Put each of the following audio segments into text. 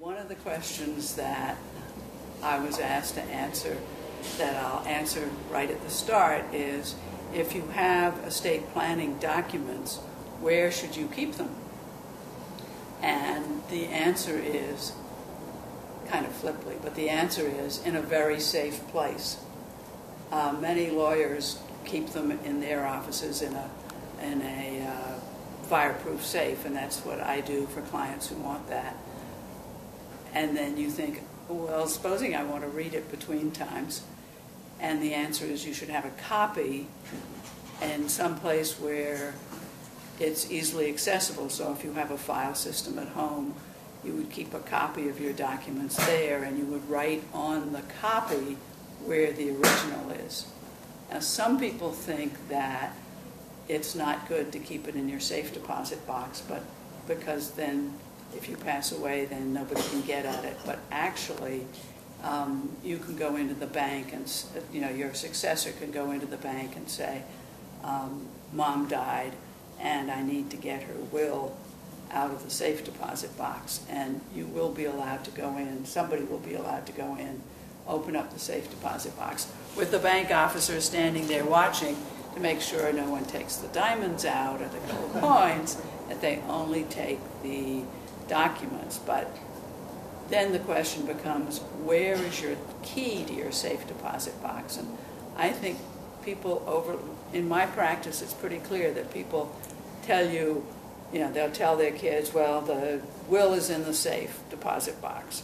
One of the questions that I was asked to answer, that I'll answer right at the start, is if you have estate planning documents, where should you keep them? And the answer is, kind of flippantly, but the answer is in a very safe place. Many lawyers keep them in their offices in a fireproof safe, and that's what I do for clients who want that. And then you think, well, supposing I want to read it between times, and the answer is you should have a copy in some place where it's easily accessible. So if you have a file system at home, you would keep a copy of your documents there, and you would write on the copy where the original is. Now, some people think that it's not good to keep it in your safe deposit box, but because then if you pass away, then nobody can get at it. But actually, you can go into the bank and, your successor can go into the bank and say, Mom died and I need to get her will out of the safe deposit box. And you will be allowed to go in, somebody will be allowed to go in, open up the safe deposit box with the bank officer standing there watching to make sure no one takes the diamonds out or the gold coins, that they only take the documents. But then the question becomes, where is your key to your safe deposit box? And I think people in my practice, it's pretty clear that people tell you, they'll tell their kids, well, the will is in the safe deposit box.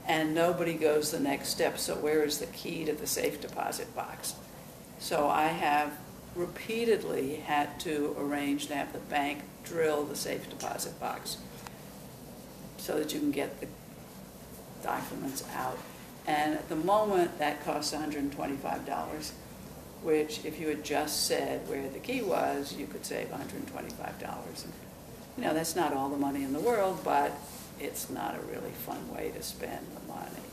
And nobody goes the next step, so where is the key to the safe deposit box? So I have repeatedly had to arrange to have the bank drill the safe deposit box so that you can get the documents out. And at the moment, that costs $125, which if you had just said where the key was, you could save $125. And, that's not all the money in the world, but it's not a really fun way to spend the money.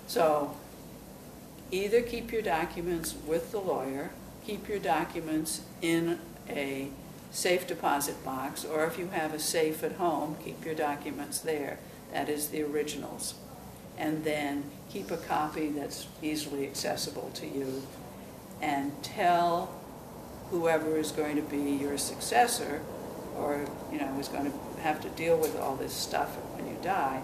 So either keep your documents with the lawyer, keep your documents in a safe deposit box, or if you have a safe at home, keep your documents there. That is the originals. And then keep a copy that's easily accessible to you, and tell whoever is going to be your successor, or is going to have to deal with all this stuff when you die,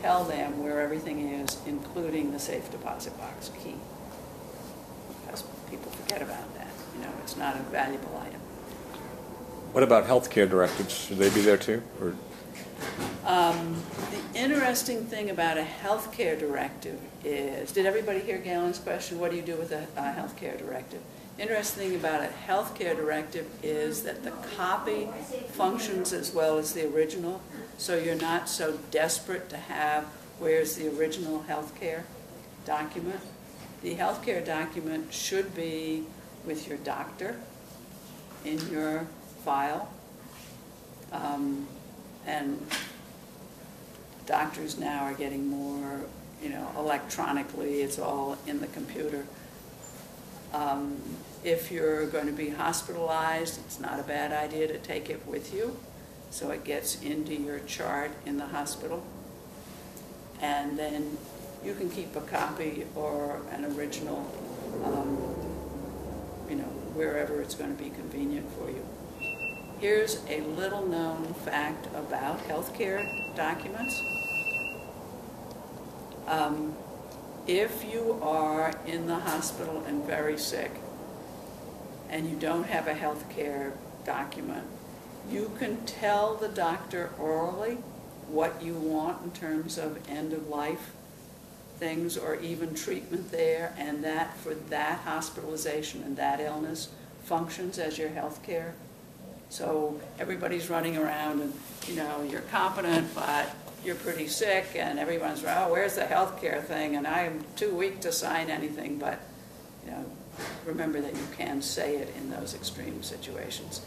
tell them where everything is, including the safe deposit box key. Because people forget about that. It's not a valuable item. What about healthcare directives? Should they be there too? Or? The interesting thing about a healthcare directive is, did everybody hear Galen's question? What do you do with a healthcare directive? Interesting thing about a healthcare directive is that the copy functions as well as the original, so you're not so desperate to have where's the original healthcare document. The healthcare document should be with your doctor in your file, and doctors now are getting more, electronically, it's all in the computer. If you're going to be hospitalized, it's not a bad idea to take it with you so it gets into your chart in the hospital. And then you can keep a copy or an original, wherever it's going to be convenient for you. Here's a little known fact about healthcare documents. If you are in the hospital and very sick and you don't have a healthcare document, you can tell the doctor orally what you want in terms of end-of-life things or even treatment there, and that for that hospitalization and that illness functions as your healthcare. So everybody's running around and, you're competent, but you're pretty sick, and everyone's, oh, where's the health care thing? And I'm too weak to sign anything, but, remember that you can say it in those extreme situations.